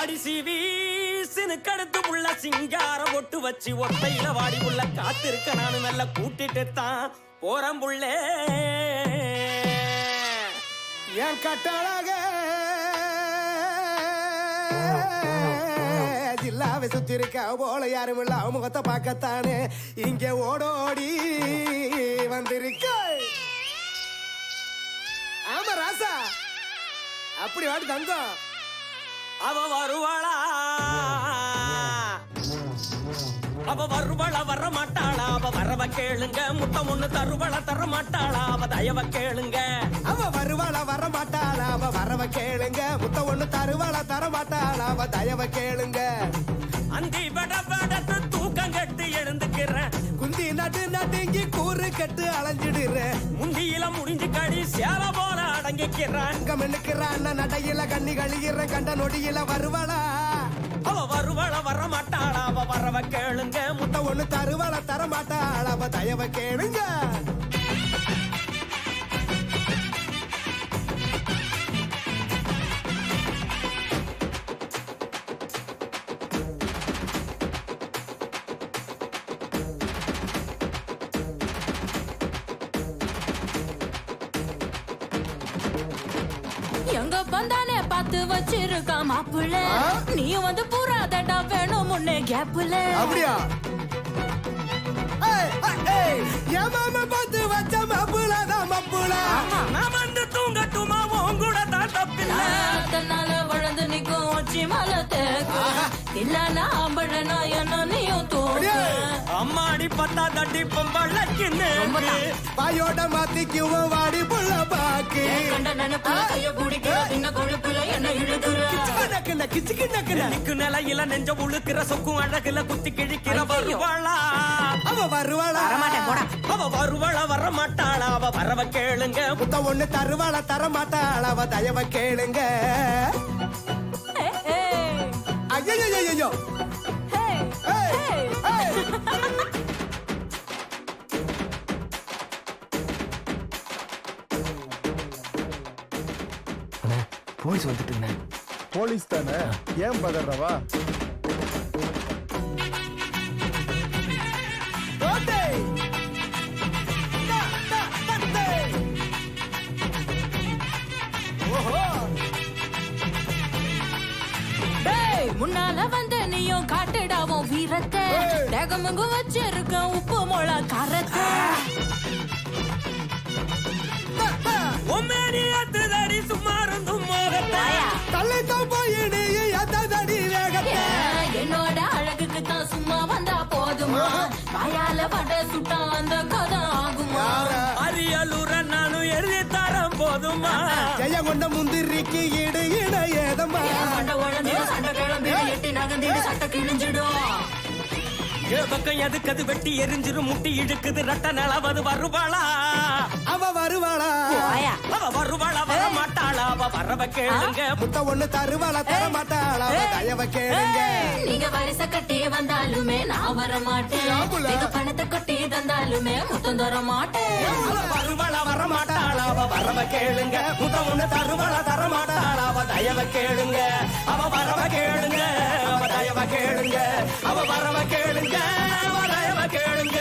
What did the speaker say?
வாடி சீவீசுன்னு கடுத்து உள்ள சிங்கார ஒட்டு வச்சு ஒத்தையில வாடி உள்ள காத்திருக்க நானு நல்ல கூட்டிட்டு தான் போறேன் புள்ளே. என் கட்டழக ஜில்லாவை சுத்தி இருக்க போல யாரும் இல்ல முகத்தை பார்க்கத்தானே இங்க ஓடோடி வந்திருக்க. ஆமா ராசா அப்படி வாடி தங்கம். அவ வருவாளா அவ வருவாளா வர மாட்டாளா அவ வரவ கேளுங்க முத்தம் ஒண்ணு தருவாளா தர மாட்டாளா அவ தயவ கேளுங்க. அவ வருவாளா வர மாட்டாளா அவ வரவ கேளுங்க முத்தம் ஒண்ணு தருவாளா தர மாட்டாளா அவ தயவ கேளுங்க. அந்தி பட படத்து தூக்கம் கட்டு எழுந்துக்கிறேன் குந்தி நட்டு நட்டுங்கி கூறு கட்டு அலைஞ்சிடுறேன் முந்தியில முடிஞ்சு கடி சேவ போல அடங்கிக்கிறான் அங்க மென்னுக்கிறான் நடையில கண்ணி கழிகிறேன் கண்ட நொடியில வருவாளா அவ வருவாளா வர மாட்டாளா அவ வரவ கேளுங்க முத்த ஒண்ணு தருவாளா தர மாட்டாளா அவ தயவ கேளுங்க. எங்க வந்தானே பார்த்து வச்சிருக்கா மாப்புள்ள நீயும் வந்து பூரா தண்டா வேணும் முன்னே கேப்புல. அப்படியா என் மாமா பார்த்து வச்ச மப்புளதான் மப்புள. நான் வந்து தூங்கட்டுமா உன் கூட தான் தப்பில்லை தன்னால வளர்ந்து நிக்கும் உச்சி மலை தேக்கு இல்லனா அம்பழனா என்ன நீயும் தூக்கு. அம்மாடி பத்தா தட்டி பொம்பளக்கின்னு பாயோட மாத்திக்குவோம் வாடி புள்ள பாக்கு. கண்ட நினைப்புல கைய பிடிக்கிற சின்ன கொழுப்புல என்ன இழுக்குற நிக்கு நிலையில நெஞ்ச உழுக்கிற சொக்கும் அழகுல குத்தி கிழிக்கிற வருவாளா அவ வருவாளா அவ வருவாளா வர மாட்டாளா அவ வரவ கேளுங்க முத்த ஒண்ணு தருவாளா தர மாட்டாளா அவ தயவ கேளுங்க. ஐயோ போலீஸ் வந்துட்டுங்க. போலீஸ் தானே ஏன் பதறவா? முன்னால வந்து நீயும் காட்டுடாவும் வீரத்தை தேகமுங்கு வச்சிருக்க உப்பு மொளா காரத்தை. ஒம்மேனியத்துதடி சும்மாருந்தும் மோகத்தை தள்ளித்தான் போய் நீ எத்தடி வேகத்தை. என்னோட அழகுக்கு தான் சும்மா வந்தா போதுமா வாயால பட சுட்டா அந்த கதை ஆகுமா. அரியலூர நானும் எழுதி தரம் போதுமா ஜெய கொண்ட முந்திரிக்கு ஈடு இட ஏதமா. சண்டை உழந்து சண்டை கிளம்பி எட்டி நகர்ந்து சட்டை கிழிஞ்சிடும். பக்கம் எதுக்கது வெட்டி எரிஞ்சிரும் முட்டி இழுக்குது ரட்ட நிலவது வருவாளா அவ வருவாளா அவ வருவாளா வர மாட்டாளா அவ வரவ கேளுங்க முத்த ஒண்ணு தருவாளா தர மாட்டாளா அவ தயவ கேளுங்க. நீங்க வரிசை கட்டி வந்தாலுமே நான் வர மாட்டேன் பணத்தை கட்டி தந்தாலுமே முத்தம் தர மாட்டேன். அவ வருவாளா வர மாட்டாளா அவ வரவ கேளுங்க முத்த ஒண்ணு தருவாளா தர மாட்டாளா அவ தயவ கேளுங்க அவ வரவ கேளுங்க அவ தயவ கேளுங்க அவ வரவ கேளுங்க அவ தயவ கேளுங்க.